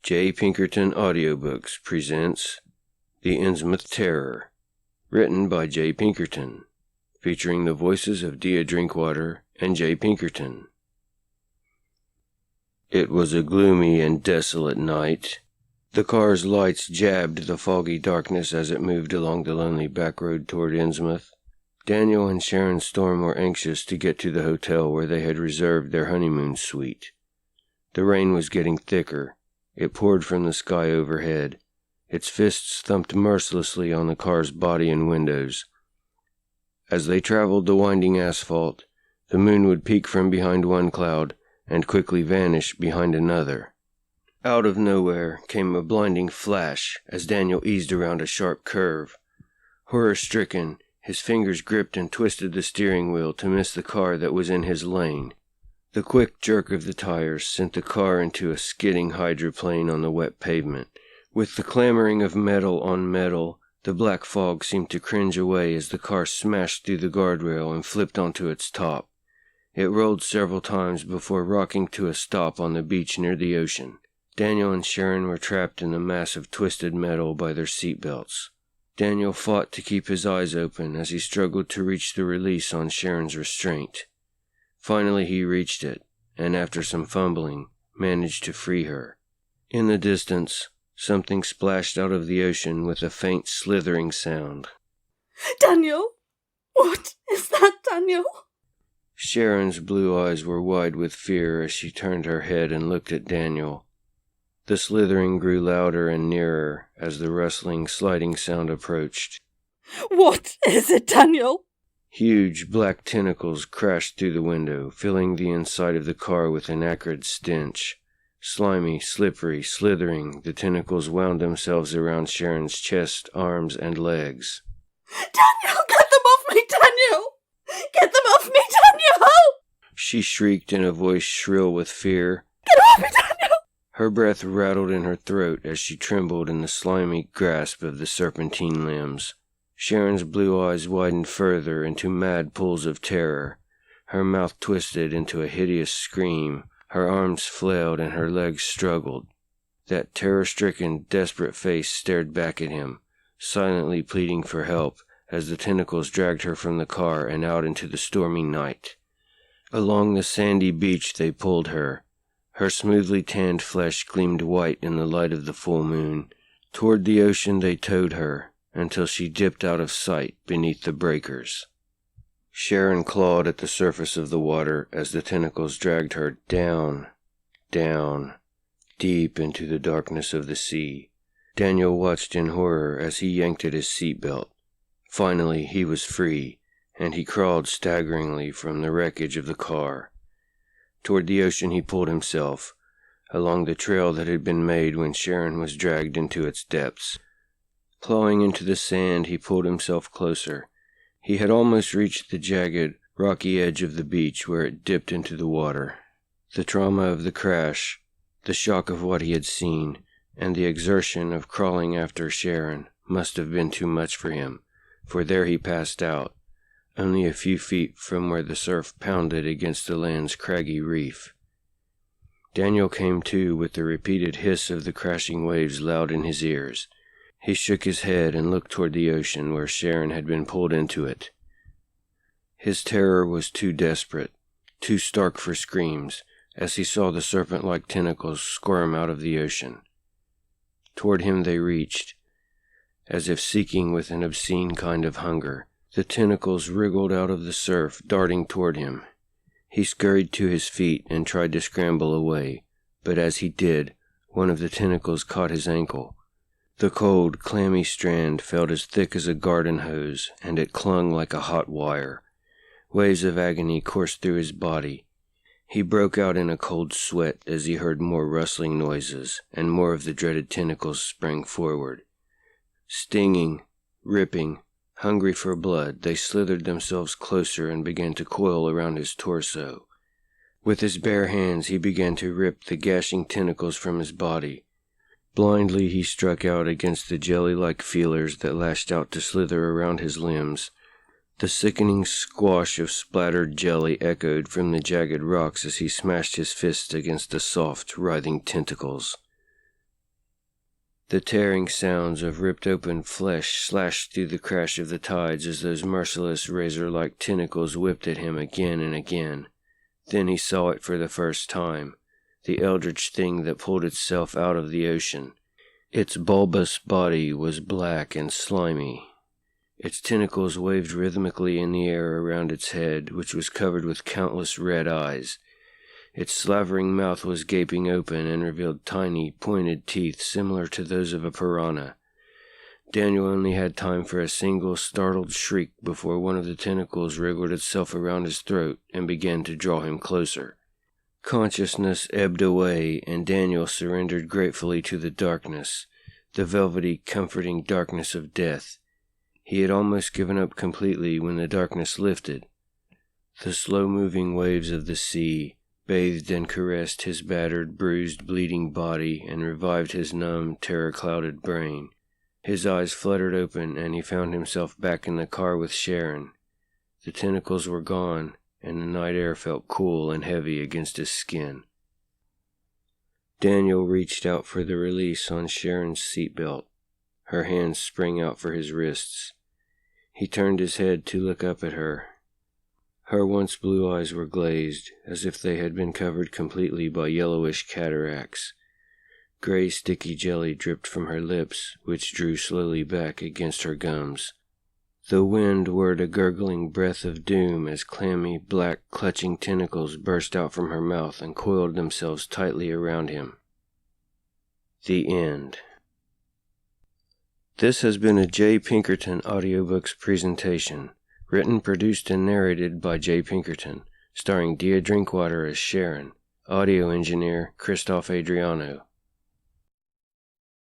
Pinkerton Audiobooks presents The Innsmouth Terror, written by J. Pinkerton, featuring the voices of Drinkwater and J. Pinkerton. It was a gloomy and desolate night. The car's lights jabbed the foggy darkness as it moved along the lonely back road toward Innsmouth. Daniel and Sharon Storme were anxious to get to the hotel where they had reserved their honeymoon suite. The rain was getting thicker. It poured from the sky overhead. Its fists thumped mercilessly on the car's body and windows. As they traveled the winding asphalt, the moon would peek from behind one cloud and quickly vanish behind another. Out of nowhere came a blinding flash as Daniel eased around a sharp curve. Horror-stricken, his fingers gripped and twisted the steering wheel to miss the car that was in his lane. The quick jerk of the tires sent the car into a skidding hydroplane on the wet pavement. With the clamoring of metal on metal, the black fog seemed to cringe away as the car smashed through the guardrail and flipped onto its top. It rolled several times before rocking to a stop on the beach near the ocean. Daniel and Sharon were trapped in the mass of twisted metal by their seatbelts. Daniel fought to keep his eyes open as he struggled to reach the release on Sharon's restraint. Finally he reached it, and after some fumbling, managed to free her. In the distance, something splashed out of the ocean with a faint slithering sound. Daniel! What is that, Daniel? Sharon's blue eyes were wide with fear as she turned her head and looked at Daniel. The slithering grew louder and nearer as the rustling, sliding sound approached. What is it, Daniel? Huge black tentacles crashed through the window, filling the inside of the car with an acrid stench. Slimy, slippery, slithering, the tentacles wound themselves around Sharon's chest, arms, and legs. Daniel, get them off me, Daniel! Get them off me, Daniel! She shrieked in a voice shrill with fear. Get off me, Daniel! Her breath rattled in her throat as she trembled in the slimy grasp of the serpentine limbs. Sharon's blue eyes widened further into mad pools of terror. Her mouth twisted into a hideous scream. Her arms flailed and her legs struggled. That terror-stricken, desperate face stared back at him, silently pleading for help as the tentacles dragged her from the car and out into the stormy night. Along the sandy beach they pulled her. Her smoothly tanned flesh gleamed white in the light of the full moon. Toward the ocean they towed her, until she dipped out of sight beneath the breakers. Sharon clawed at the surface of the water as the tentacles dragged her down, down, deep into the darkness of the sea. Daniel watched in horror as he yanked at his seatbelt. Finally, he was free, and he crawled staggeringly from the wreckage of the car. Toward the ocean he pulled himself, along the trail that had been made when Sharon was dragged into its depths. Clawing into the sand, he pulled himself closer. He had almost reached the jagged, rocky edge of the beach where it dipped into the water. The trauma of the crash, the shock of what he had seen, and the exertion of crawling after Sharon must have been too much for him, for there he passed out, only a few feet from where the surf pounded against the land's craggy reef. Daniel came to with the repeated hiss of the crashing waves loud in his ears. He shook his head and looked toward the ocean where Sharon had been pulled into it. His terror was too desperate, too stark for screams, as he saw the serpent-like tentacles squirm out of the ocean. Toward him they reached, as if seeking with an obscene kind of hunger. The tentacles wriggled out of the surf, darting toward him. He scurried to his feet and tried to scramble away, but as he did, one of the tentacles caught his ankle. The cold, clammy strand felt as thick as a garden hose, and it clung like a hot wire. Waves of agony coursed through his body. He broke out in a cold sweat as he heard more rustling noises, and more of the dreaded tentacles sprang forward. Stinging, ripping, hungry for blood, they slithered themselves closer and began to coil around his torso. With his bare hands he began to rip the gashing tentacles from his body. Blindly he struck out against the jelly-like feelers that lashed out to slither around his limbs. The sickening squash of splattered jelly echoed from the jagged rocks as he smashed his fists against the soft, writhing tentacles. The tearing sounds of ripped open flesh slashed through the crash of the tides as those merciless razor-like tentacles whipped at him again and again. Then he saw it for the first time, the eldritch thing that pulled itself out of the ocean. Its bulbous body was black and slimy. Its tentacles waved rhythmically in the air around its head, which was covered with countless red eyes. Its slavering mouth was gaping open and revealed tiny, pointed teeth similar to those of a piranha. Daniel only had time for a single startled shriek before one of the tentacles wriggled itself around his throat and began to draw him closer. Consciousness ebbed away, and Daniel surrendered gratefully to the darkness, the velvety, comforting darkness of death. He had almost given up completely when the darkness lifted. The slow-moving waves of the sea bathed and caressed his battered, bruised, bleeding body and revived his numb, terror-clouded brain. His eyes fluttered open, and he found himself back in the car with Sharon. The tentacles were gone, and the night air felt cool and heavy against his skin. Daniel reached out for the release on Sharon's seatbelt. Her hands sprang out for his wrists. He turned his head to look up at her. Her once blue eyes were glazed, as if they had been covered completely by yellowish cataracts. Gray sticky jelly dripped from her lips, which drew slowly back against her gums. The wind whirred a gurgling breath of doom as clammy, black, clutching tentacles burst out from her mouth and coiled themselves tightly around him. The end. This has been a J. Pinkerton Audiobooks presentation, written, produced, and narrated by J. Pinkerton, starring Drinkwater as Sharon, audio engineer Cristof Adriano.